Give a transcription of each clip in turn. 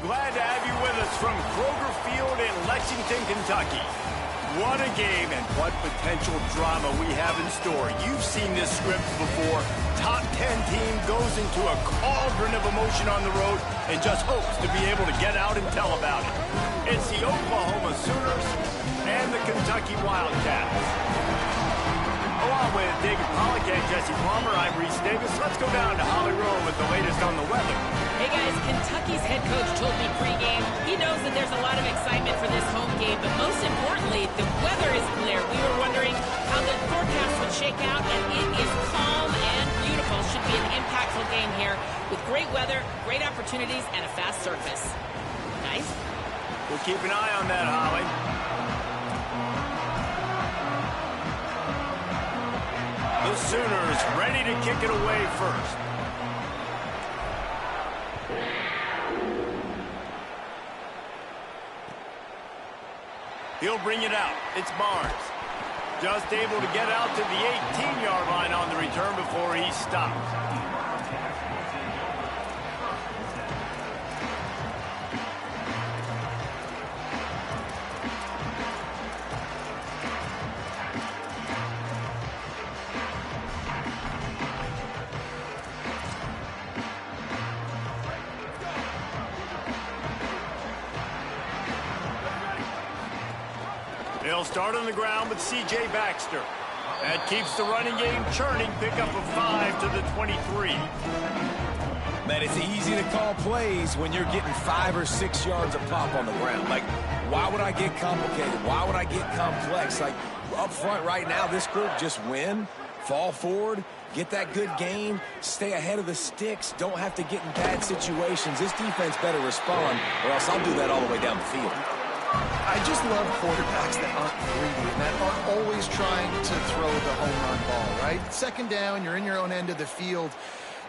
Glad to have you with us from Kroger Field in Lexington, Kentucky. What a game and what potential drama we have in store. You've seen this script before. Top 10 team goes into a cauldron of emotion on the road and just hopes to be able to get out and tell about it. It's the Oklahoma Sooners and the Kentucky Wildcats. Along with David Pollack and Jesse Palmer, I'm Reese Davis. Let's go down to Holly Rowe with the latest on the weather. Hey guys, Kentucky's head coach told me pregame he knows that there's a lot of excitement for this home game, but most importantly, the weather is clear. We were wondering how the forecast would shake out, and it is calm and beautiful. Should be an impactful game here with great weather, great opportunities, and a fast surface. Nice. We'll keep an eye on that, Holly. The Sooners ready to kick it away first. He'll bring it out. It's Barnes. Just able to get out to the 18-yard line on the return before he stops. They'll start on the ground with C.J. Baxter. That keeps the running game churning. Pickup of 5 to the 23. Man, it's easy to call plays when you're getting 5 or 6 yards a pop on the ground. Like, why would I get complicated? Why would I get complex? Like, up front right now, this group just win, fall forward, get that good gain, stay ahead of the sticks, don't have to get in bad situations. This defense better respond, or else I'll do that all the way down the field. I just love quarterbacks that aren't greedy and that aren't always trying to throw the home run ball, right? Second down, you're in your own end of the field.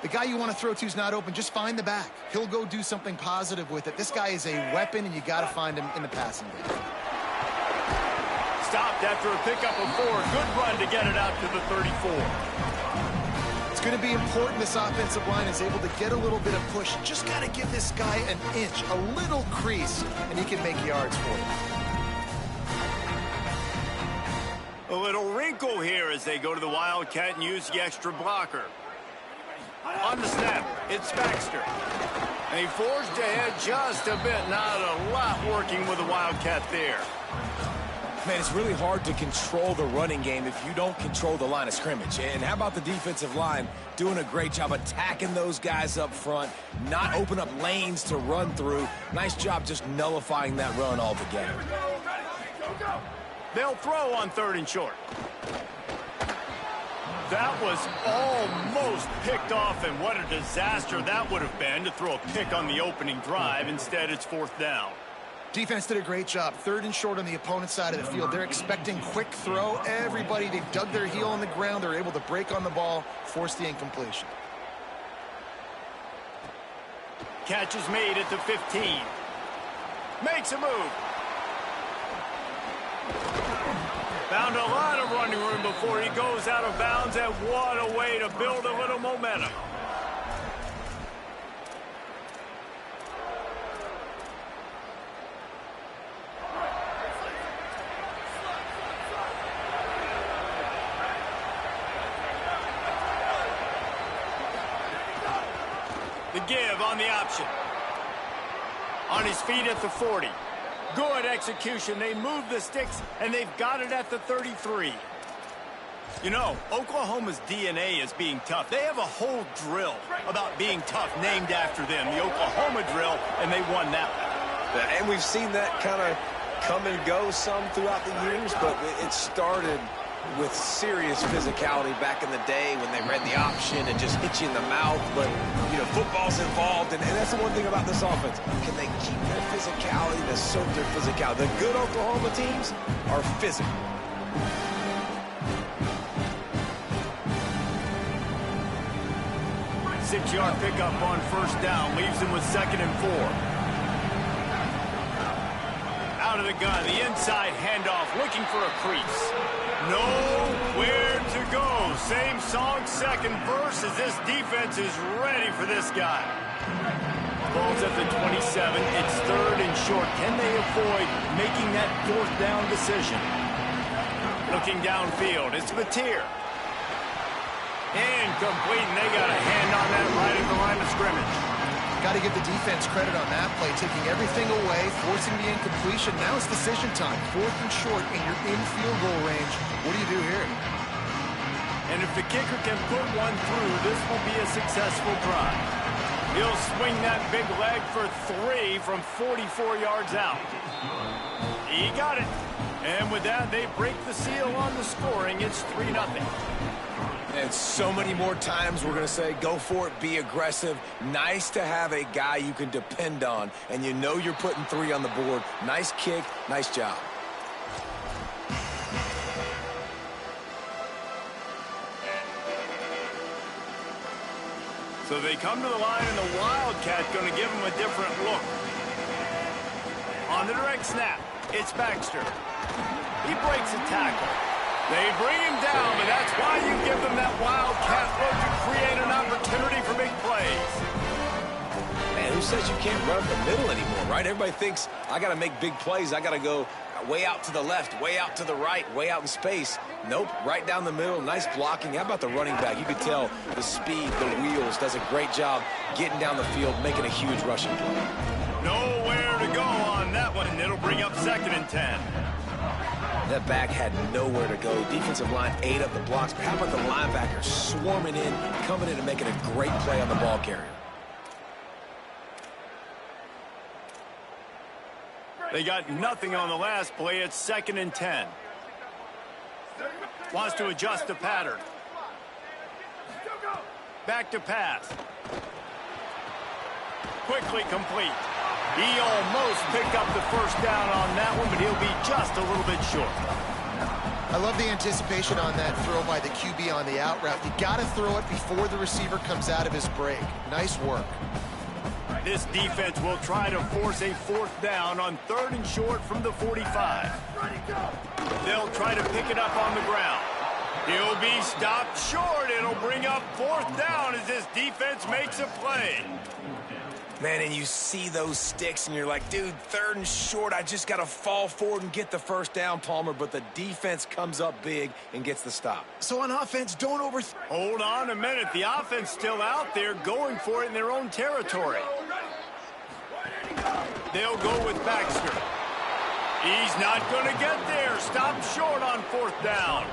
The guy you want to throw to is not open. Just find the back. He'll go do something positive with it. This guy is a weapon, and you got to find him in the passing game. Stopped after a pickup of 4. Good run to get it out to the 34. It's going to be important this offensive line is able to get a little bit of push. Just got to give this guy an inch, a little crease, and he can make yards for you. A little wrinkle here as they go to the Wildcat and use the extra blocker. On the snap, it's Baxter. And he forged ahead just a bit. Not a lot working with the Wildcat there. Man, it's really hard to control the running game if you don't control the line of scrimmage. And how about the defensive line doing a great job attacking those guys up front, not open up lanes to run through. Nice job just nullifying that run altogether. They'll throw on 3rd and short. That was almost picked off, and what a disaster that would have been to throw a pick on the opening drive. Instead, it's 4th down. Defense did a great job. 3rd and short on the opponent's side of the field. They're expecting quick throw. Everybody, they dug their heel on the ground. They're able to break on the ball, force the incompletion. Catch is made at the 15. Makes a move. Found a lot of running room before he goes out of bounds, and what a way to build a little momentum. The give on the option. On his feet at the 40. Good execution. They move the sticks, and they've got it at the 33. You know, Oklahoma's DNA is being tough. They have a whole drill about being tough named after them, the Oklahoma drill, and they won that one. And we've seen that kind of come and go some throughout the years, but it started with serious physicality back in the day when they read the option and just hit you in the mouth. But, you know, football's involved, and that's the one thing about this offense. Can they keep their physicality to assert their physicality? The good Oklahoma teams are physical. Six-yard pickup on 1st down. Leaves him with 2nd and 4. Out of the gun. The inside handoff. Looking for a crease. Nowhere to go. Same song, 2nd verse, as this defense is ready for this guy. Ball's at the 27. It's short. Can they avoid making that fourth down decision? Looking downfield, it's Mateer. Incomplete, and they got a hand on that right at the line of scrimmage. Got to give the defense credit on that play, taking everything away, forcing the incompletion. Now it's decision time. 4th and short, and you're in field goal range. What do you do here? And if the kicker can put one through, this will be a successful drive. He'll swing that big leg for 3 from 44 yards out. He got it. And with that, they break the seal on the scoring. It's 3-0. And so many more times we're going to say, go for it, be aggressive. Nice to have a guy you can depend on, and you know you're putting 3 on the board. Nice kick, nice job. So they come to the line, and the Wildcat going to give them a different look. On the direct snap, it's Baxter. He breaks a tackle. They bring him down, but that's why you give them that Wildcat look to create an opportunity for big plays. Man, who says you can't run up the middle anymore, right? Everybody thinks, I got to make big plays. I got to go way out to the left, way out to the right, way out in space. Nope, right down the middle. Nice blocking. How about the running back? You could tell the speed, the wheels, does a great job getting down the field, making a huge rushing play. Nowhere to go on that one, and it'll bring up 2nd and 10. That back had nowhere to go. Defensive line ate up the blocks. But how about the linebacker swarming in, coming in and making a great play on the ball carrier? They got nothing on the last play. It's 2nd and 10. Wants to adjust the pattern. Back to pass. Quickly complete. He almost picked up the first down on that one, but he'll be just a little bit short. I love the anticipation on that throw by the QB on the out route. You got to throw it before the receiver comes out of his break. Nice work. This defense will try to force a 4th down on 3rd and short from the 45. They'll try to pick it up on the ground. He'll be stopped short. It'll bring up 4th down as this defense makes a play. Man, and you see those sticks, and you're like, dude, 3rd and short, I just got to fall forward and get the first down, Palmer, but the defense comes up big and gets the stop. So on offense, don't Hold on a minute. The offense still out there going for it in their own territory. They'll go with Baxter. He's not going to get there. Stop short on 4th down.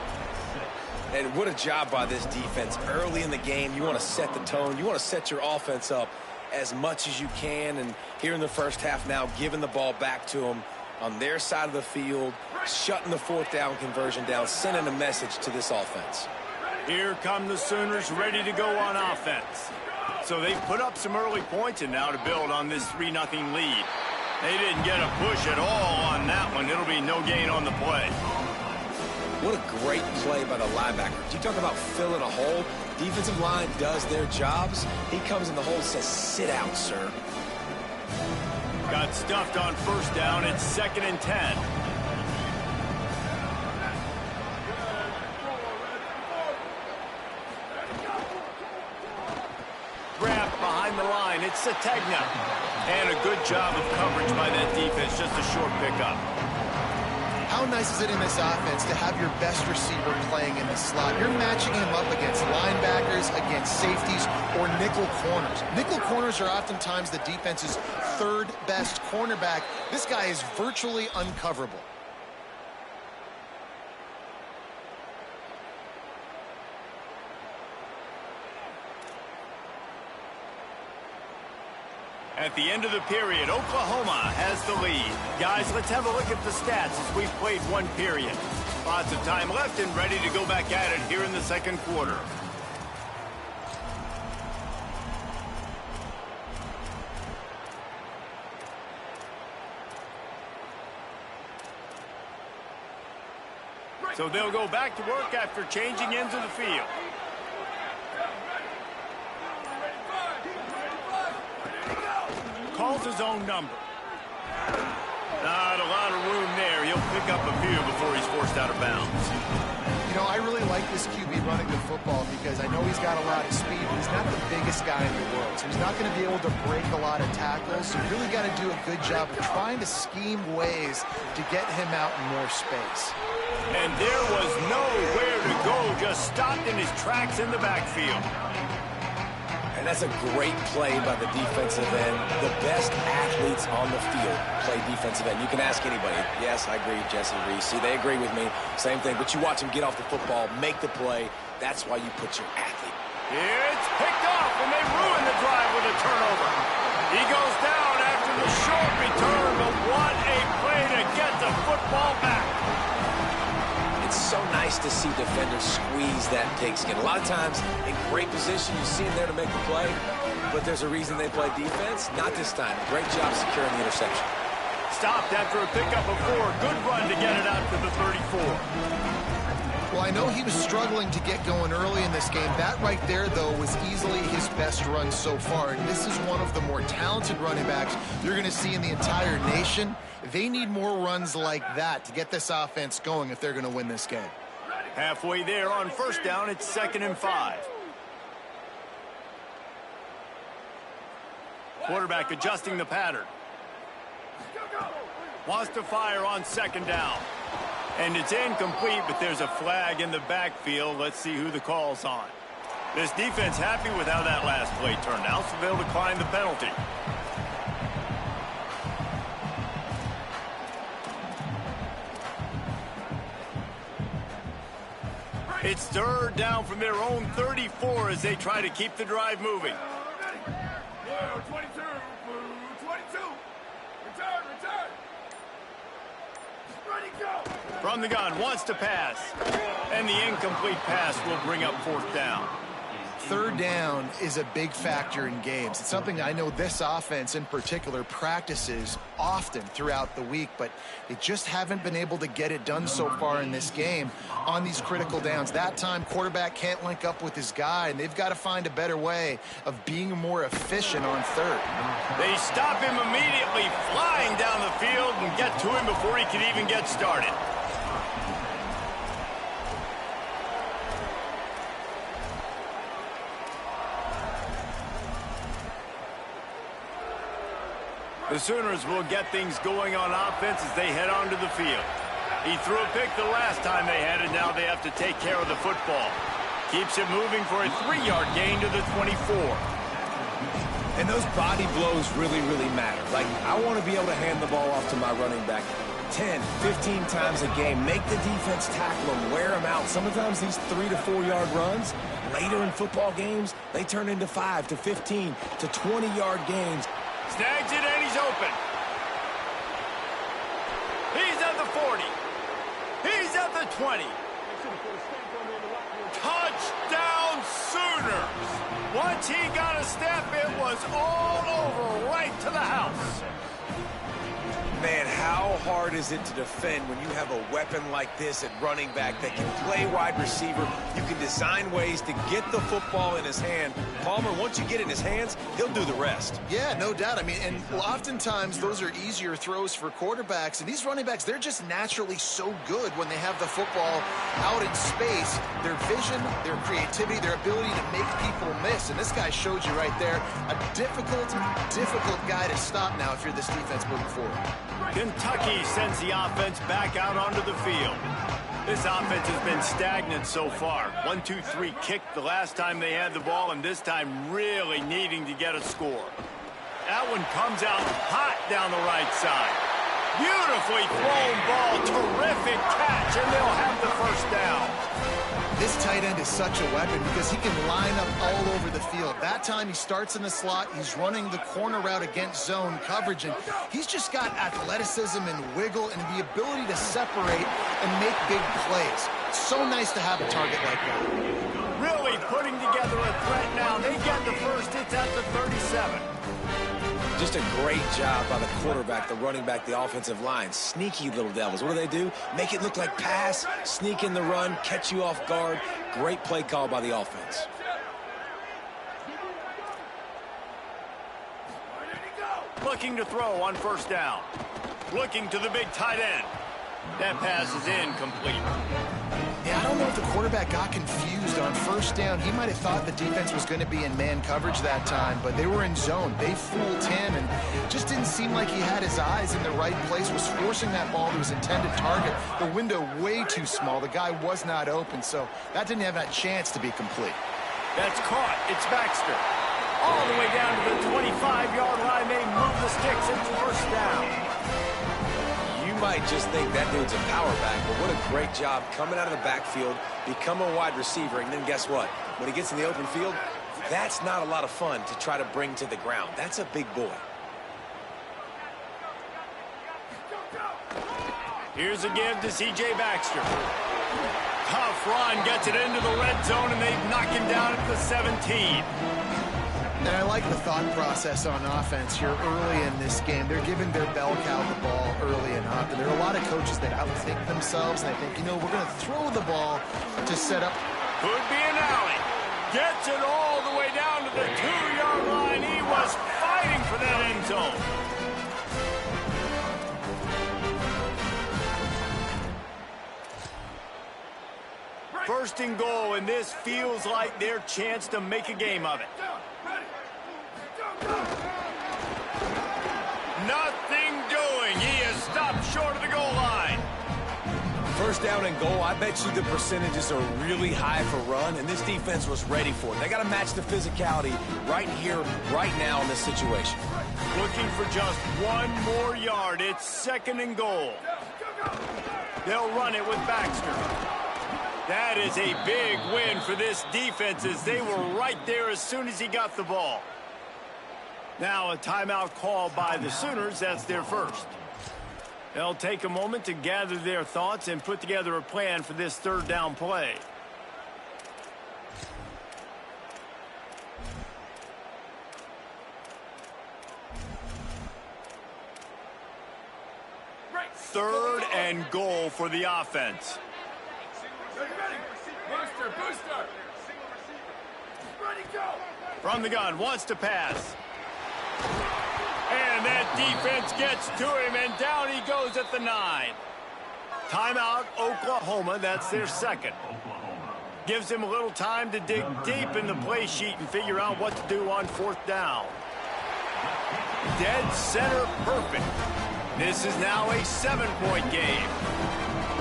And what a job by this defense. Early in the game, you want to set the tone. You want to set your offense up as much as you can, and here in the first half now, giving the ball back to them on their side of the field, shutting the 4th down conversion down, sending a message to this offense. Here come the Sooners ready to go on offense. So they've put up some early points and now to build on this 3-0 lead. They didn't get a push at all on that one. It'll be no gain on the play. What a great play by the linebacker. You talk about filling a hole. Defensive line does their jobs. He comes in the hole and says, sit out, sir. Got stuffed on 1st down. It's 2nd and 10. Wrapped behind the line. It's Sategna. And a good job of coverage by that defense. Just a short pickup. How nice is it in this offense to have your best receiver playing in the slot? You're matching him up against linebackers, against safeties, or nickel corners. Nickel corners are oftentimes the defense's 3rd best cornerback. This guy is virtually uncoverable. At the end of the period, Oklahoma has the lead. Guys, let's have a look at the stats as we've played 1 period. Lots of time left and ready to go back at it here in the 2nd quarter. So they'll go back to work after changing ends of the field. Calls his own number. Not a lot of room there. He'll pick up a few before he's forced out of bounds. You know, I really like this QB running the football because I know he's got a lot of speed, but he's not the biggest guy in the world. So he's not going to be able to break a lot of tackles. So you really got to do a good job of trying to scheme ways to get him out in more space. And there was nowhere to go, just stopped in his tracks in the backfield. And that's a great play by the defensive end. The best athletes on the field play defensive end. You can ask anybody. Yes, I agree, Jesse Reese. See, they agree with me. Same thing. But you watch them get off the football, make the play. That's why you put your athlete. It's picked off, and they ruin the drive with a turnover. He goes down after the short return, but what a play to get the football back. It's so nice to see defenders squeeze that pigskin. A lot of times, in great position, you see them there to make the play, but there's a reason they play defense. Not this time. Great job securing the interception. Stopped after a pickup of 4. Good run to get it out to the 34. Well, I know he was struggling to get going early in this game. That right there, though, was easily his best run so far. And this is one of the more talented running backs you're going to see in the entire nation. They need more runs like that to get this offense going if they're going to win this game. Halfway there on first down, it's 2nd and 5. Quarterback adjusting the pattern. Wants to fire on 2nd down. And it's incomplete, but there's a flag in the backfield. Let's see who the call's on. This defense happy with how that last play turned out, so they'll decline the penalty. It's 3rd down from their own 34 as they try to keep the drive moving. 22, 22. Return. Ready, go. From the gun, wants to pass. And the incomplete pass will bring up 4th down. 3rd down is a big factor in games. It's something I know this offense in particular practices often throughout the week, but they just haven't been able to get it done so far in this game on these critical downs. That time, quarterback can't link up with his guy, and they've got to find a better way of being more efficient on 3rd. They stop him immediately, flying down the field, and get to him before he can even get started. The Sooners will get things going on offense as they head onto the field. He threw a pick the last time they had it. Now they have to take care of the football. Keeps it moving for a 3-yard gain to the 24. And those body blows really, really matter. Like, I want to be able to hand the ball off to my running back 10, 15 times a game. Make the defense tackle him, wear him out. Sometimes these 3 to 4 yard runs, later in football games, they turn into 5 to 15 to 20-yard gains. Snags it and he's open. He's at the 40. He's at the 20. Touchdown Sooners. Once he got a step, it was all over right to the house. Man, how hard is it to defend when you have a weapon like this at running back that can play wide receiver? You can design ways to get the football in his hand. Palmer, once you get it in his hands, he'll do the rest. Yeah, no doubt. I mean, and oftentimes those are easier throws for quarterbacks. And these running backs, they're just naturally so good when they have the football out in space. Their vision, their creativity, their ability to make people miss. And this guy showed you right there, a difficult guy to stop now if you're this defense moving forward. Kentucky sends the offense back out onto the field. This offense has been stagnant so far. 1-2-3 kick the last time they had the ball, and this time really needing to get a score. That one comes out hot down the right side. Beautifully thrown ball, terrific catch, and they'll have the 1st down. This tight end is such a weapon because he can line up all over the field. That time he starts in the slot, he's running the corner route against zone coverage, and he's just got athleticism and wiggle and the ability to separate and make big plays. It's so nice to have a target like that. Really putting together a threat now. They get the first, it's at the 37. Just a great job by the quarterback, the running back, the offensive line. Sneaky little devils. What do? Make it look like pass, sneak in the run, catch you off guard. Great play call by the offense. Looking to throw on 1st down. Looking to the big tight end. That pass is incomplete. Yeah, I don't know if the quarterback got confused on first down. He might have thought the defense was going to be in man coverage that time, but they were in zone. They fooled him, and just didn't seem like he had his eyes in the right place, was forcing that ball to his intended target. The window way too small. The guy was not open, so that didn't have that chance to be complete. That's caught. It's Baxter. All the way down to the 25-yard line. They move the sticks. It's first down. You might just think that dude's a power back, but what a great job coming out of the backfield, become a wide receiver, and then guess what? When he gets in the open field, that's not a lot of fun to try to bring to the ground. That's a big boy. Here's a give to C.J. Baxter. Tough run, gets it into the red zone, and they knock him down at the 17. And I like the thought process on offense here early in this game. They're giving their bell cow the ball early and often. There are a lot of coaches that outthink themselves, and they think, you know, we're going to throw the ball to set up. Could be an alley. Gets it all the way down to the 2-yard line. He was fighting for that end zone. First and goal, and this feels like their chance to make a game of it. Nothing doing. He is stopped short of the goal line. First down and goal, I bet you the percentages are really high for run, and this defense was ready for it. They got to match the physicality right here, right now in this situation. Looking for just one more yard. It's second and goal. They'll run it with Baxter. That is a big win for this defense as they were right there as soon as he got the ball. Now a timeout called by the Sooners. That's their first. They'll take a moment to gather their thoughts and put together a plan for this third down play. Third and goal for the offense. Ready. Booster. Ready, go. From the gun, wants to pass. And that defense gets to him, and down he goes at the 9. Timeout, Oklahoma. That's their second. Gives him a little time to dig deep in the play sheet and figure out what to do on fourth down. Dead center perfect. This is now a 7-point game.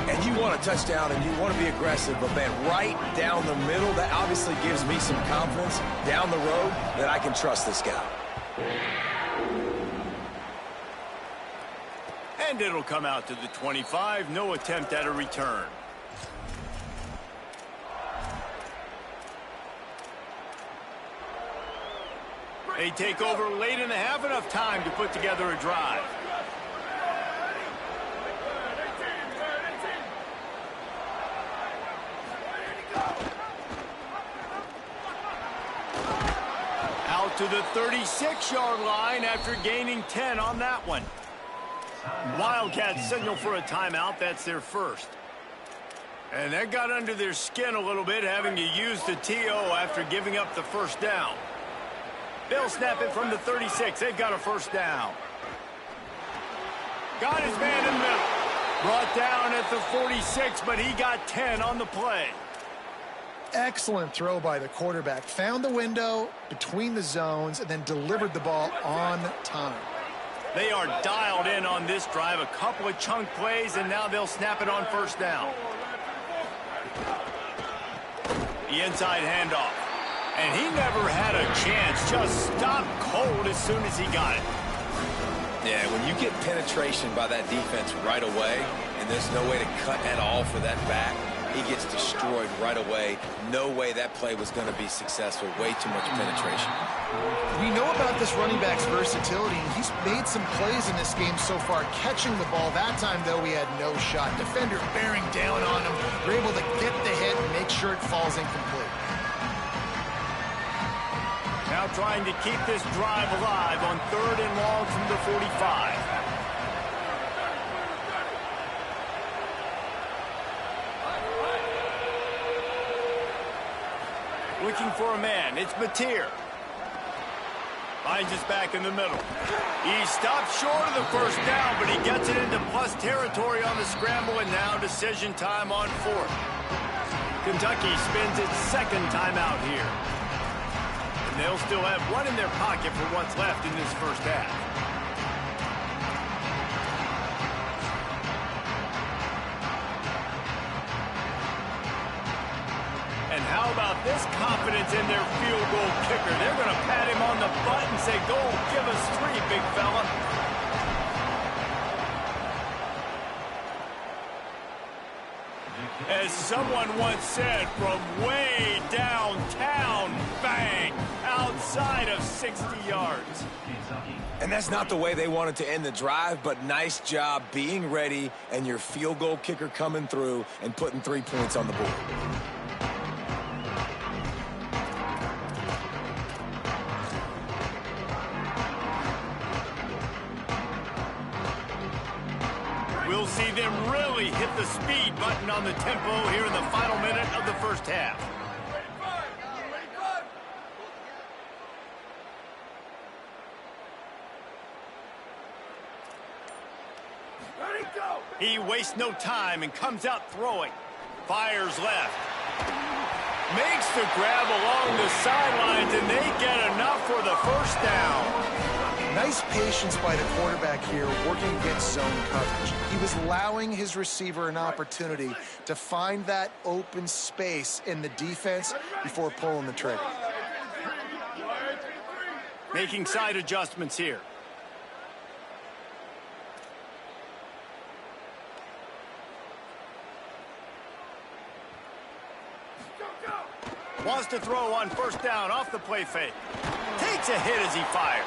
And you want a touchdown and you want to be aggressive, but man, right down the middle, that obviously gives me some confidence down the road that I can trust this guy. And it'll come out to the 25. No attempt at a return. They take over late in the half, enough time to put together a drive. Out to the 36-yard line after gaining 10 on that one. Wildcats signal for a timeout. That's their first. And that got under their skin a little bit, having to use the TO after giving up the first down. They'll snap it from the 36. They've got a first down. Got his man in the middle. Brought down at the 46, but he got 10 on the play. Excellent throw by the quarterback. Found the window between the zones and then delivered the ball on time. They are dialed in on this drive. A couple of chunk plays, and now they'll snap it on first down. The inside handoff. And he never had a chance. Just stopped cold as soon as he got it. Yeah, when you get penetration by that defense right away, and there's no way to cut at all for that back, he gets destroyed right away. No way that play was going to be successful. Way too much penetration. We know about this running back's versatility, and he's made some plays in this game so far, catching the ball. That time, though, he had no shot. Defender bearing down on him. They're able to get the hit and make sure it falls incomplete. Now trying to keep this drive alive on third and long from the 45. Looking for a man. It's Mateer. Finds his back in the middle. He stopped short of the first down, but he gets it into plus territory on the scramble, and now decision time on fourth. Kentucky spends its second timeout here. And they'll still have one in their pocket for what's left in this first half. And how about this confidence in their field goal kicker? They're going to pat him on the butt and say, go, give us 3, big fella. As someone once said, from way downtown, bang, outside of 60 yards. And that's not the way they wanted to end the drive, but nice job being ready and your field goal kicker coming through and putting 3 points on the board. We'll see them really hit the speed button on the tempo here in the final minute of the first half. He wastes no time and comes out throwing. Fires left. Makes the grab along the sidelines, and they get enough for the first down. Nice patience by the quarterback here, working against zone coverage. He was allowing his receiver an opportunity to find that open space in the defense before pulling the trigger. Making side adjustments here. Wants to throw on first down off the play fake. Takes a hit as he fires.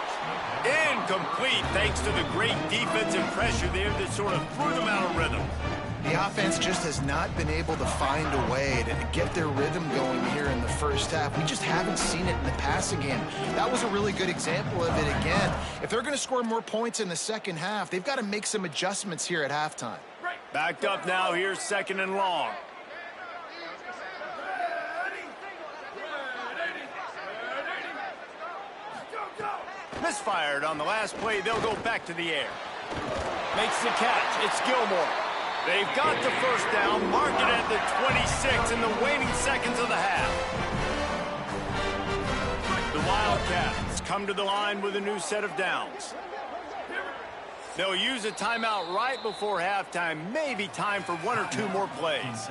Incomplete thanks to the great defensive pressure there that sort of threw them out of rhythm. The offense just has not been able to find a way to get their rhythm going here in the first half. We just haven't seen it in the passing game. That was a really good example of it again. If they're going to score more points in the second half, they've got to make some adjustments here at halftime. Backed up now, here's second and long. Misfired on the last play. They'll go back to the air. Makes the catch. It's Gilmore. They've got the first down. Mark it at the 26 in the waning seconds of the half. The Wildcats come to the line with a new set of downs. They'll use a timeout right before halftime. Maybe time for 1 or 2 more plays.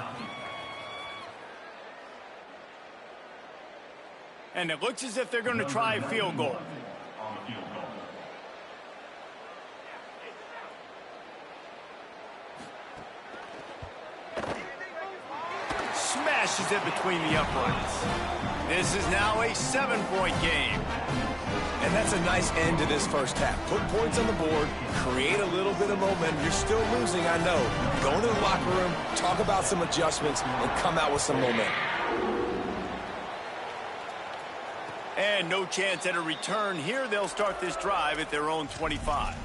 And it looks as if they're going to try a field goal. Smashes it between the uprights. This is now a 7-point game. And that's a nice end to this first half. Put points on the board, create a little bit of momentum. You're still losing, I know. Go into the locker room, talk about some adjustments, and come out with some momentum. And no chance at a return here. They'll start this drive at their own 25.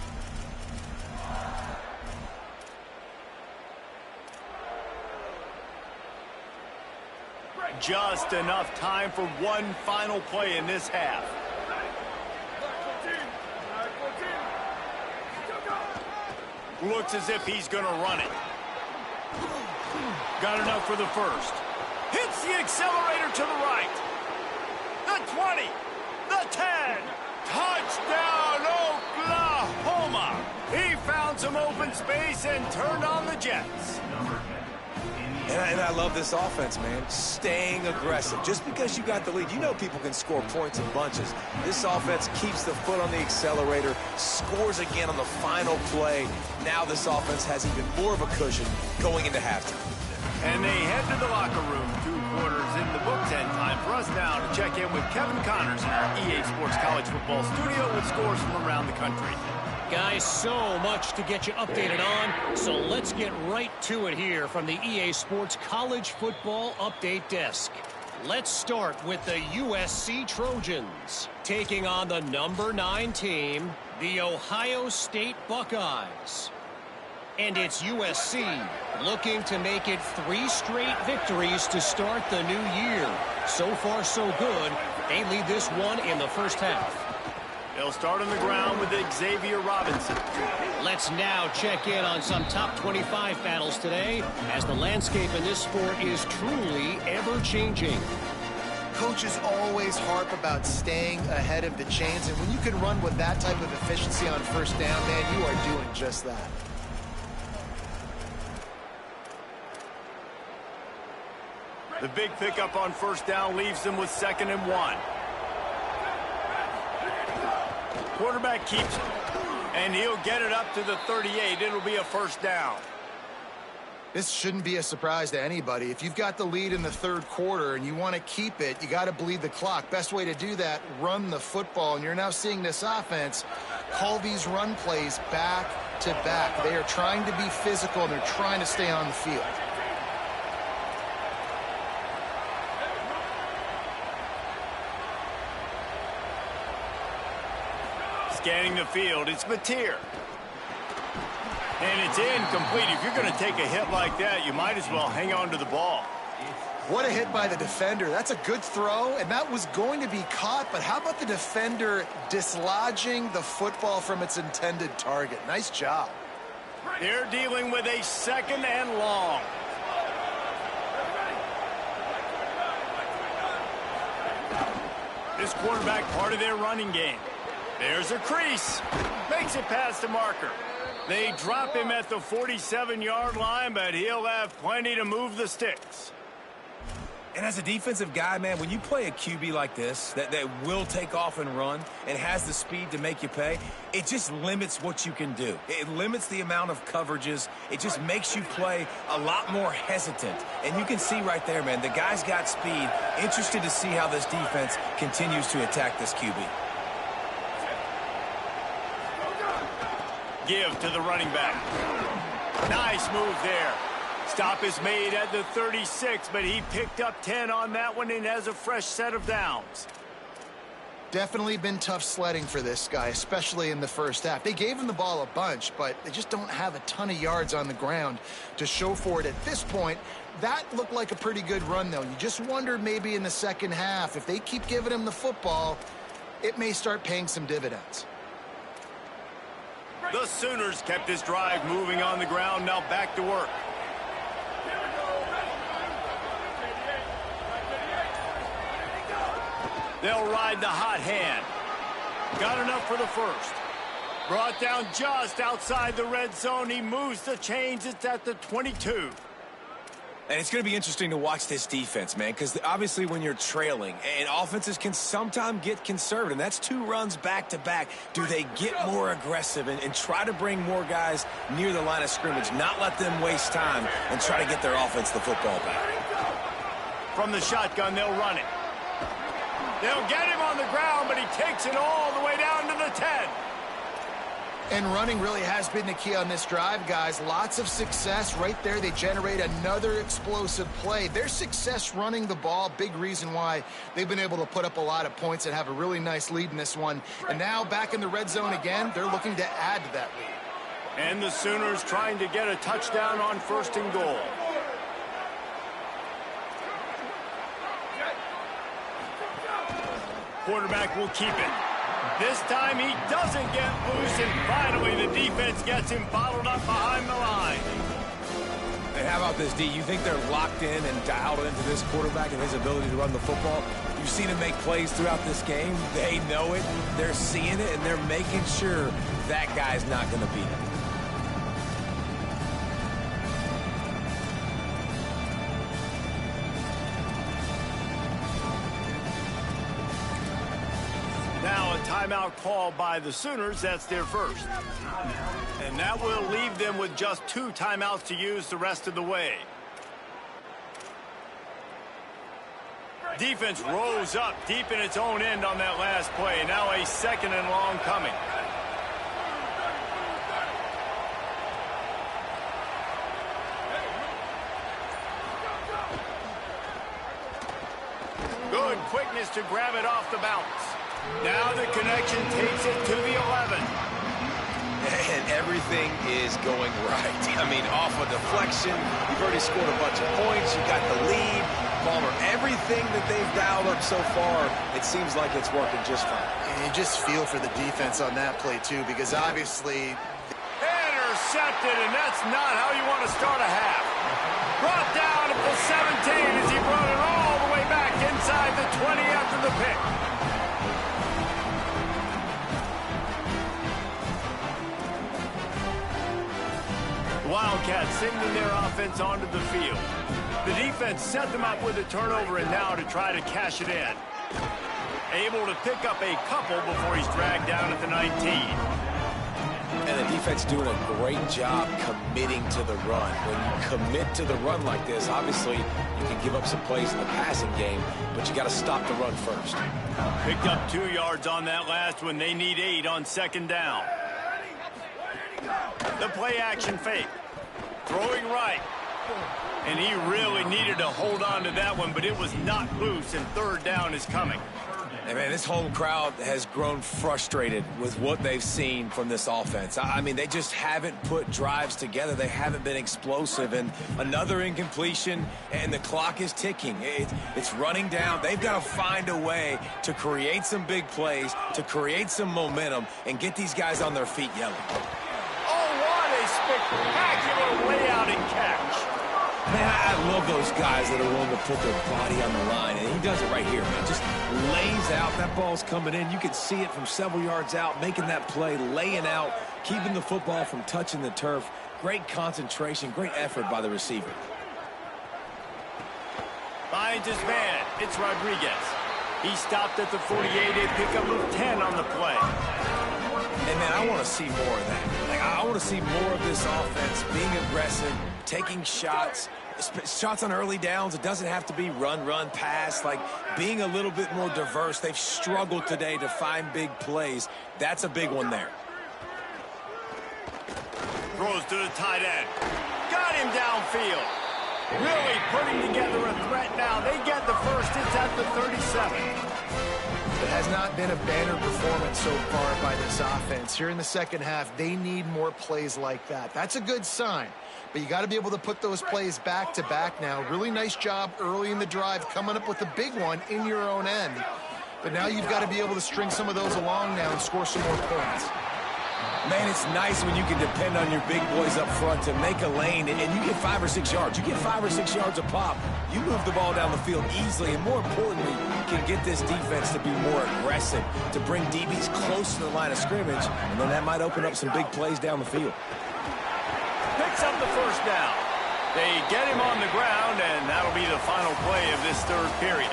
Just enough time for one final play in this half. Looks as if he's going to run it. Got enough for the first. Hits the accelerator to the right. The 20. The 10. Touchdown, Oklahoma. He found some open space and turned on the Jets. And I love this offense, man. Staying aggressive. Just because you got the lead, you know people can score points in bunches. This offense keeps the foot on the accelerator, scores again on the final play. Now this offense has even more of a cushion going into halftime. And they head to the locker room. 2 quarters in the books, and time for us now to check in with Kevin Connors in our EA Sports College Football studio with scores from around the country. Guys, so much to get you updated on, so let's get right to it here from the EA Sports College Football Update Desk. Let's start with the USC Trojans, taking on the number 9 team, the Ohio State Buckeyes. And it's USC looking to make it 3 straight victories to start the new year. So far, so good. They lead this one in the first half. They'll start on the ground with Xavier Robinson. Let's now check in on some top 25 battles today, as the landscape in this sport is truly ever-changing. Coaches always harp about staying ahead of the chains, and when you can run with that type of efficiency on first down, man, you are doing just that. The big pickup on first down leaves them with 2nd and 1. Quarterback keeps it, and he'll get it up to the 38. It'll be a first down. This shouldn't be a surprise to anybody. If you've got the lead in the third quarter and you want to keep it, you got to bleed the clock. Best way to do that, run the football. And you're now seeing this offense call these run plays back to back. They are trying to be physical, and they're trying to stay on the field. Scanning the field, it's Mateer. And it's incomplete. If you're going to take a hit like that, you might as well hang on to the ball. What a hit by the defender. That's a good throw, and that was going to be caught, but how about the defender dislodging the football from its intended target? Nice job. They're dealing with a 2nd and long. This quarterback part of their running game. There's a crease. Makes it past the marker. They drop him at the 47-yard line, but he'll have plenty to move the sticks. And as a defensive guy, man, when you play a QB like this that will take off and run and has the speed to make you pay, it just limits what you can do. It limits the amount of coverages. It just makes you play a lot more hesitant. And you can see right there, man, the guy's got speed. Interested to see how this defense continues to attack this QB. Give to the running back. Nice move there. Stop is made at the 36, but he picked up 10 on that one and has a fresh set of downs. Definitely been tough sledding for this guy, especially in the first half. They gave him the ball a bunch, but they just don't have a ton of yards on the ground to show for it at this point. That looked like a pretty good run, though. You just wonder maybe in the second half, if they keep giving him the football, it may start paying some dividends. The Sooners kept this drive moving on the ground, now back to work. They'll ride the hot hand. Got enough for the first. Brought down just outside the red zone. He moves the chains. It's at the 22. And it's going to be interesting to watch this defense, man, because obviously when you're trailing, and offenses can sometimes get conservative, and that's 2 runs back-to-back. Do they get more aggressive and try to bring more guys near the line of scrimmage, not let them waste time, and try to get their offense the football back? From the shotgun, they'll run it. They'll get him on the ground, but he takes it all the way down to the 10. And running really has been the key on this drive, guys. Lots of success right there. They generate another explosive play. Their success running the ball, big reason why they've been able to put up a lot of points and have a really nice lead in this one. And now back in the red zone again, they're looking to add to that lead. And the Sooners trying to get a touchdown on 1st and goal. Quarterback will keep it. This time he doesn't get loose, and finally the defense gets him bottled up behind the line. And how about this, D? You think they're locked in and dialed into this quarterback and his ability to run the football? You've seen him make plays throughout this game. They know it. They're seeing it, and they're making sure that guy's not going to beat him. Now a timeout call by the Sooners. That's their first. And that will leave them with just 2 timeouts to use the rest of the way. Defense rose up deep in its own end on that last play. Now a 2nd and long coming. Good quickness to grab it off the bounce. Now the connection takes it to the 11. And everything is going right. I mean, off a deflection, you've already scored a bunch of points, you got the lead. Palmer, everything that they've dialed up so far, it seems like it's working just fine. you just feel for the defense on that play, too, because obviously... Intercepted, and that's not how you want to start a half. Brought down at the 17 as he brought it all the way back inside the 20 after the pick. Wildcats sending their offense onto the field. The defense set them up with a turnover and now to try to cash it in. Able to pick up a couple before he's dragged down at the 19. And the defense doing a great job committing to the run. When you commit to the run like this, obviously you can give up some plays in the passing game, but you got to stop the run first. Picked up 2 yards on that last one. They need 8 on second down. The play action fake. Throwing right. And he really needed to hold on to that one, but it was not loose, and third down is coming. And man, this home crowd has grown frustrated with what they've seen from this offense. I mean, they just haven't put drives together. They haven't been explosive. And another incompletion, and the clock is ticking. It's running down. They've got to find a way to create some big plays, to create some momentum, and get these guys on their feet yelling. Oh, what a spectacular layout and catch. Man, I love those guys that are willing to put their body on the line, and he does it right here, man. Just lays out. That ball's coming in. You can see it from several yards out, making that play, laying out, keeping the football from touching the turf. Great concentration, great effort by the receiver. Finds his man. It's Rodriguez. He stopped at the 48, a pickup of 10 on the play. And, man, I want to see more of that. Like, I want to see more of this offense being aggressive, taking shots on early downs. It doesn't have to be run, pass. Like, being a little bit more diverse. They've struggled today to find big plays. That's a big one there. Throws to the tight end. Got him downfield. Really putting together a threat now. They get the first. It's at the 37. It has not been a banner performance so far by this offense. Here in the second half, they need more plays like that. That's a good sign, but you got to be able to put those plays back to back now. Really nice job early in the drive, coming up with a big one in your own end. But now you've got to be able to string some of those along now and score some more points. Man, it's nice when you can depend on your big boys up front to make a lane, and you get 5 or 6 yards. You get 5 or 6 yards a pop. You move the ball down the field easily, and more importantly, you can get this defense to be more aggressive, to bring DBs close to the line of scrimmage, and then that might open up some big plays down the field. Picks up the first down. They get him on the ground, and that'll be the final play of this third period.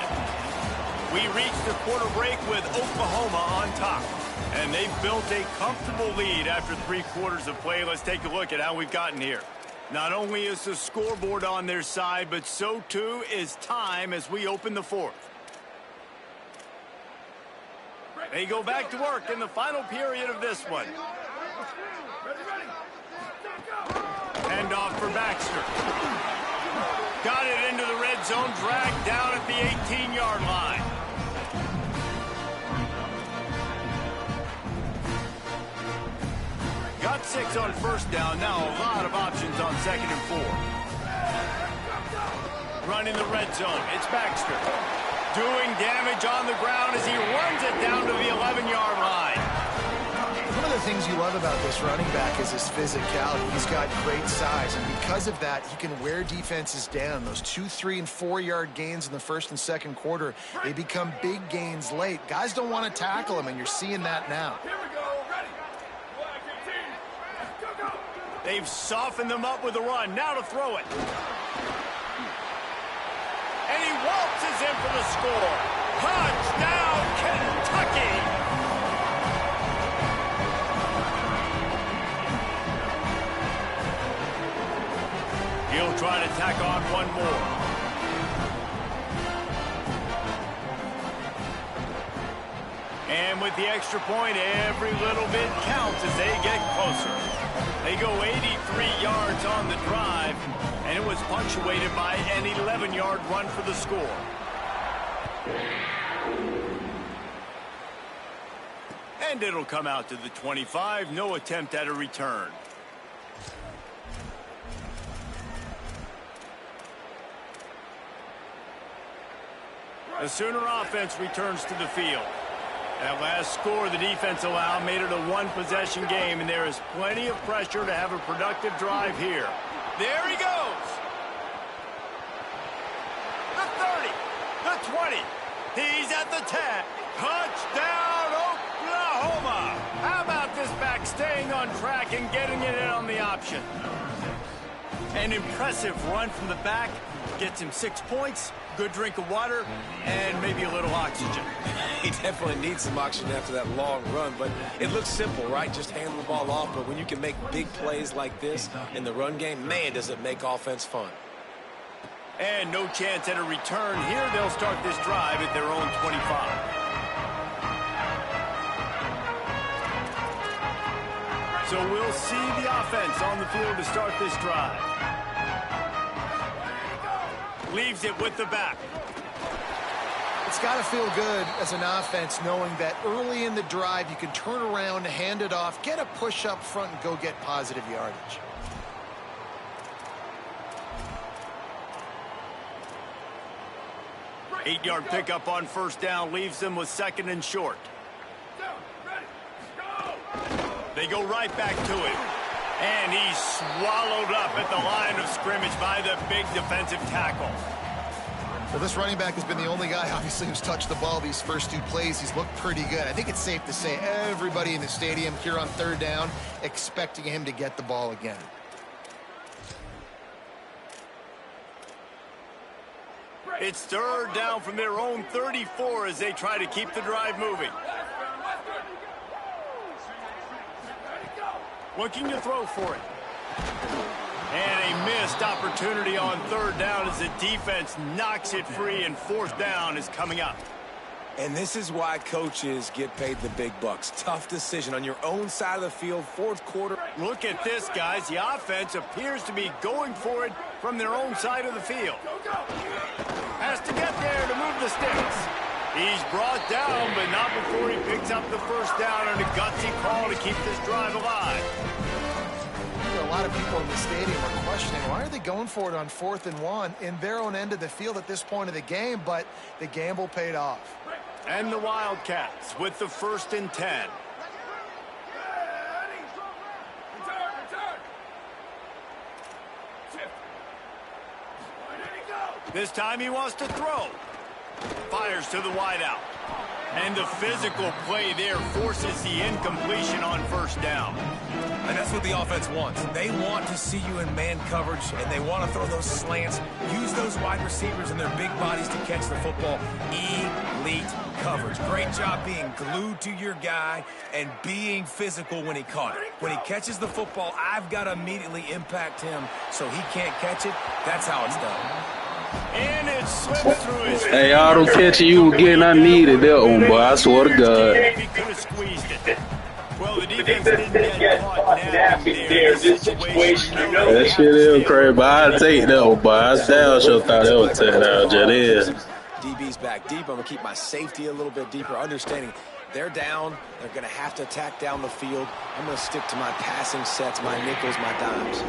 We reach the quarter break with Oklahoma on top. And they've built a comfortable lead after 3 quarters of play. Let's take a look at how we've gotten here. Not only is the scoreboard on their side, but so too is time as we open the fourth. They go back to work in the final period of this one. Hand off for Baxter. Got it into the red zone, dragged down at the 18-yard line. Got 6 on first down. Now a lot of options on second and 4. Running the red zone. It's Baxter. Doing damage on the ground as he runs it down to the 11-yard line. One of the things you love about this running back is his physicality. He's got great size, and because of that, he can wear defenses down. Those 2, 3, and 4-yard gains in the first and second quarter, they become big gains late. Guys don't want to tackle him, and you're seeing that now. They've softened them up with a run. Now to throw it. And he waltzes in for the score. Touchdown, Kentucky! He'll try to tack on one more. And with the extra point, every little bit counts as they get closer. They go 83 yards on the drive, and it was punctuated by an 11-yard run for the score. And it'll come out to the 25. No attempt at a return. The Sooner offense returns to the field. That last score the defense allowed made it a one-possession game, and there is plenty of pressure to have a productive drive here. There he goes. The 30, the 20. He's at the 10. Touchdown, Oklahoma. How about this back staying on track and getting it in on the option? An impressive run from the back. Gets him 6 points, good drink of water, and maybe a little oxygen. He definitely needs some oxygen after that long run, but it looks simple, right? Just hand the ball off, but when you can make big plays like this in the run game, man, does it make offense fun. And no chance at a return here. They'll start this drive at their own 25. So we'll see the offense on the field to start this drive. Leaves it with the back. It's got to feel good as an offense knowing that early in the drive you can turn around, hand it off, get a push up front, and go get positive yardage. Eight-yard pickup on first down leaves them with 2nd and short. They go right back to it. And he's swallowed up at the line of scrimmage by the big defensive tackle. Well, this running back has been the only guy, obviously, who's touched the ball these first 2 plays. He's looked pretty good. I think it's safe to say everybody in the stadium here on 3rd down expecting him to get the ball again. It's 3rd down from their own 34 as they try to keep the drive moving. Looking to throw for it. And a missed opportunity on 3rd down as the defense knocks it free, and 4th down is coming up. And this is why coaches get paid the big bucks. Tough decision on your own side of the field, 4th quarter. Look at this, guys. The offense appears to be going for it from their own side of the field. Has to get there to move the sticks. He's brought down, but not before he picks up the 1st down on a gutsy call to keep this drive alive. A lot of people in the stadium are questioning, why are they going for it on 4th and 1 in their own end of the field at this point of the game, but the gamble paid off. And the Wildcats with the 1st and 10. This time he wants to throw. Fires to the wideout. And the physical play there forces the incompletion on 1st down. And that's what the offense wants. They want to see you in man coverage, and they want to throw those slants, use those wide receivers and their big bodies to catch the football. Elite coverage. Great job being glued to your guy and being physical when he caught it. When he catches the football, I've got to immediately impact him so he can't catch it. That's how it's done. And it slips through his Hey, all them catches you were getting, I needed that one, boy. I swear to God. He could have squeezed it. Well, the defense didn't get caught napping there. This situation, That shit is crazy, but I'll take that one, boy. I damn sure thought that was touchdown, just is. DB's back deep. I'm going to keep my safety a little bit deeper, understanding they're down. They're going to have to attack down the field. I'm going to stick to my passing sets, my nickels, my dimes.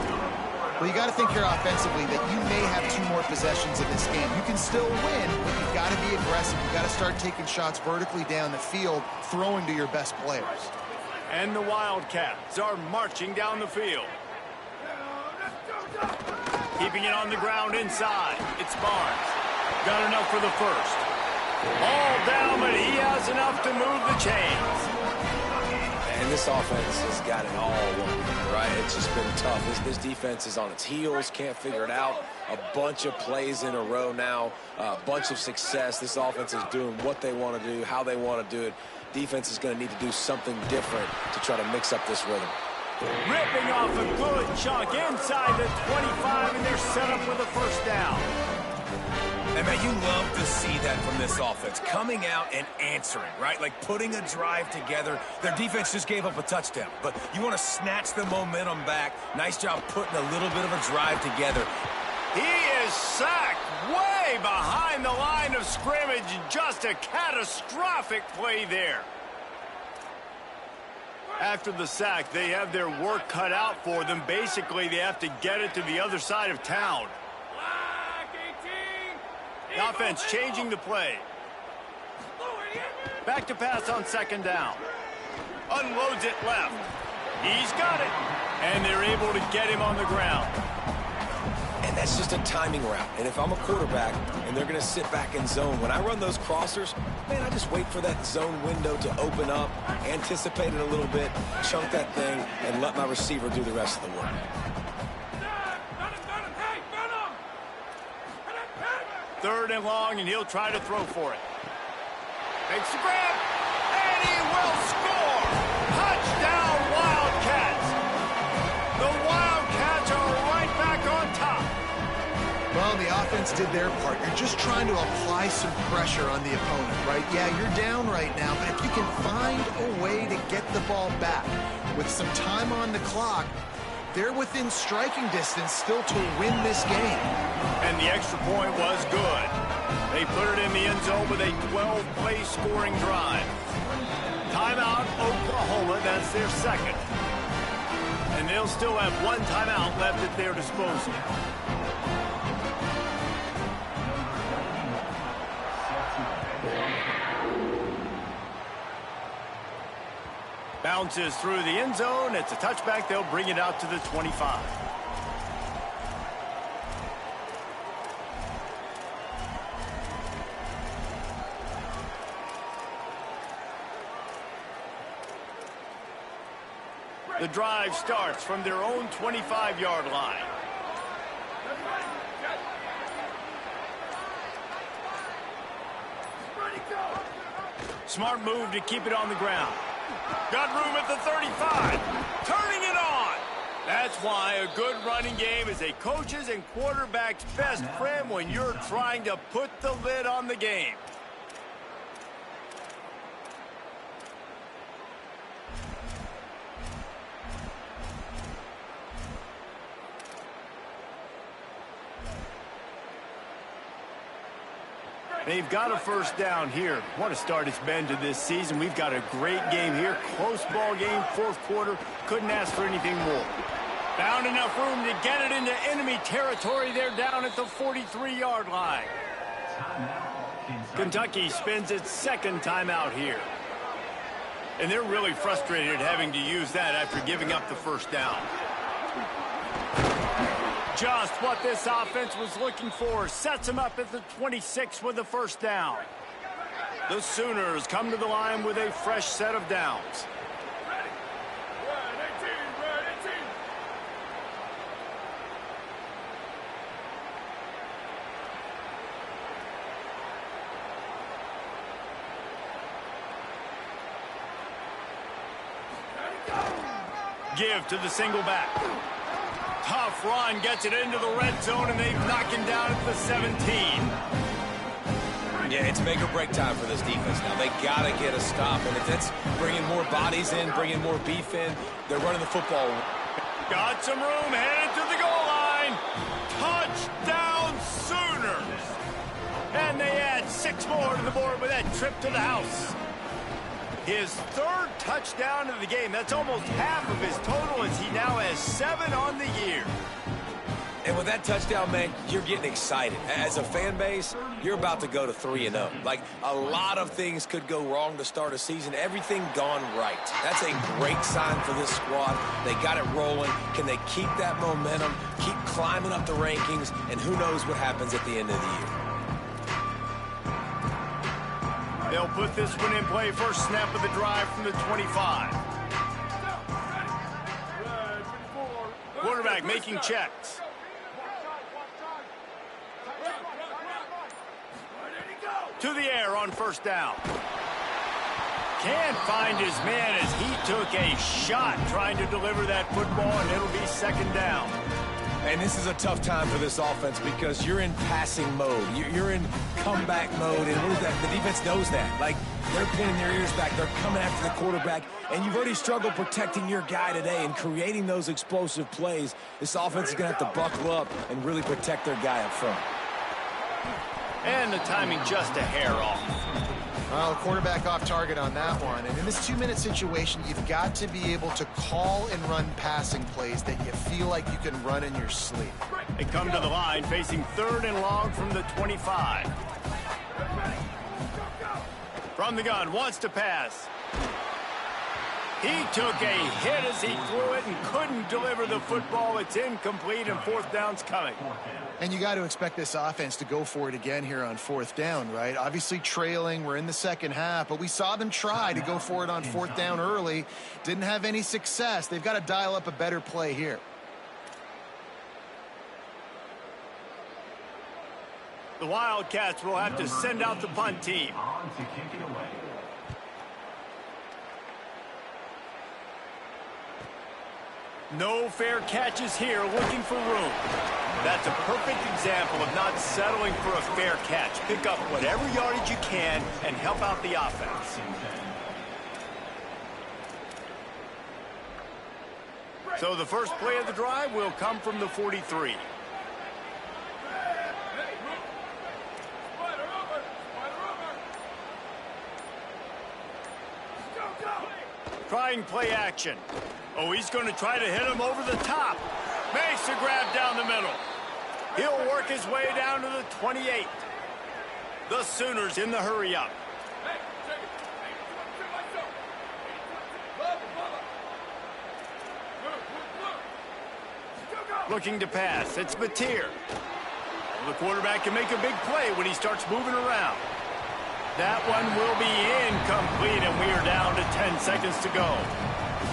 Well, you got to think here offensively that you may have 2 more possessions in this game. You can still win, but you've got to be aggressive. You've got to start taking shots vertically down the field, throwing to your best players. And the Wildcats are marching down the field. Keeping it on the ground inside. It's Barnes. Got enough for the 1st. All down, but he has enough to move the chains. And this offense has got it all wrong, right? It's just been tough. This defense is on its heels, can't figure it out. A bunch of plays in a row now, a bunch of success. This offense is doing what they want to do, how they want to do it. Defense is going to need to do something different to try to mix up this rhythm. Ripping off a good chunk inside the 25, and they're set up with a 1st down. And, man, you love to see that from this offense, coming out and answering, right? Like putting a drive together. Their defense just gave up a touchdown, but you want to snatch the momentum back. Nice job putting a little bit of a drive together. He is sacked way behind the line of scrimmage. Just a catastrophic play there. After the sack, they have their work cut out for them. Basically, they have to get it to the other side of town. The offense changing the play. Back to pass on second down. Unloads it left. He's got it. And they're able to get him on the ground. And that's just a timing route. And if I'm a quarterback and they're going to sit back in zone, when I run those crossers, man, I just wait for that zone window to open up, anticipate it a little bit, chunk that thing, and let my receiver do the rest of the work. Third and long, and he'll try to throw for it. Makes the grab, and he will score! Touchdown, Wildcats! The Wildcats are right back on top. Well, the offense did their part. You're just trying to apply some pressure on the opponent, right? Yeah, you're down right now, but if you can find a way to get the ball back with some time on the clock, they're within striking distance still to win this game. And the extra point was good. They put it in the end zone with a 12-play scoring drive. Timeout, Oklahoma. That's their second. And they'll still have one timeout left at their disposal. Bounces through the end zone. It's a touchback. They'll bring it out to the 25. The drive starts from their own 25-yard line. Smart move to keep it on the ground. Got room at the 35. Turning it on. That's why a good running game is a coach's and quarterback's best friend when you're trying to put the lid on the game. They've got a first down here. What a start it's been to this season. We've got a great game here. Close ball game, fourth quarter. Couldn't ask for anything more. Found enough room to get it into enemy territory. They're down at the 43-yard line. Kentucky spends its second timeout here. And they're really frustrated having to use that after giving up the first down. Just what this offense was looking for. Sets them up at the 26 with the first down. The Sooners come to the line with a fresh set of downs. Give to the single back. Tough run, gets it into the red zone, and they knock him down at the 17. Yeah, it's make or break time for this defense now. They got to get a stop, and if that's bringing more bodies in, bringing more beef in, they're running the football. Got some room, headed to the goal line. Touchdown, Sooners. And they add 6 more to the board with that trip to the house. His third touchdown of the game. That's almost half of his total as he now has 7 on the year. And with that touchdown, man, you're getting excited. As a fan base, you're about to go to 3-0. Like, a lot of things could go wrong to start a season. Everything gone right. That's a great sign for this squad. They got it rolling. Can they keep that momentum, keep climbing up the rankings, and who knows what happens at the end of the year. They'll put this one in play. First snap of the drive from the 25. Quarterback making checks. To the air on first down. Can't find his man as he took a shot trying to deliver that football, and it'll be second down. And this is a tough time for this offense because you're in passing mode. You're in comeback mode, and what is that? The defense knows that. Like, they're pinning their ears back. They're coming after the quarterback, and you've already struggled protecting your guy today and creating those explosive plays. This offense is going to have to buckle up and really protect their guy up front. And the timing just a hair off. Well, quarterback off target on that one. And in this 2-minute situation, you've got to be able to call and run passing plays that you feel like you can run in your sleep. They come to the line facing third and long from the 25. From the gun, wants to pass. He took a hit as he threw it and couldn't deliver the football. It's incomplete, and fourth down's coming. And you got to expect this offense to go for it again here on fourth down, right? Obviously trailing, we're in the second half, but we saw them try to go for it on fourth down early. Didn't have any success. They've got to dial up a better play here. The Wildcats will have to send out the punt team. No fair catches here, looking for room. That's a perfect example of not settling for a fair catch. Pick up whatever yardage you can and help out the offense. So the first play of the drive will come from the 43. Trying play action. Oh, he's going to try to hit him over the top. Makes a grab down the middle. He'll work his way down to the 28. The Sooners in the hurry-up. Looking to pass. It's Mateer. The quarterback can make a big play when he starts moving around. That one will be incomplete, and we are down to 10 seconds to go.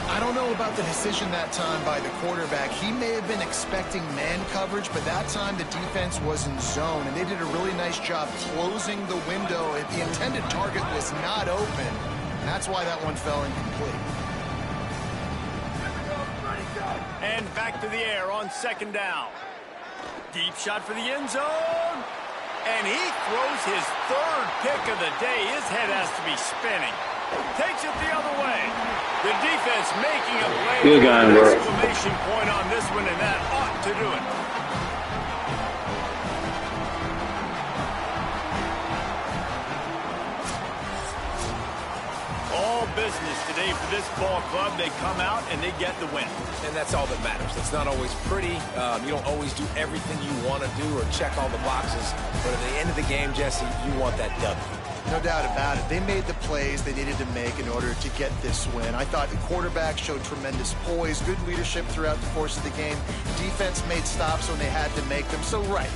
I don't know about the decision that time by the quarterback. He may have been expecting man coverage, but that time the defense was in zone, and they did a really nice job closing the window. The intended target was not open, and that's why that one fell incomplete. And back to the air on second down. Deep shot for the end zone. And he throws his third pick of the day. His head has to be spinning. Takes it the other way. The defense making a play. Good game, bro. Exclamation point on this one, and that ought to do it. All business today for this ball club. They come out and they get the win. And that's all that matters. It's not always pretty. You don't always do everything you want to do or check all the boxes. But at the end of the game, Jesse, you want that W. No doubt about it. They made the plays they needed to make in order to get this win. I thought the quarterback showed tremendous poise, good leadership throughout the course of the game. Defense made stops when they had to make them. So, right,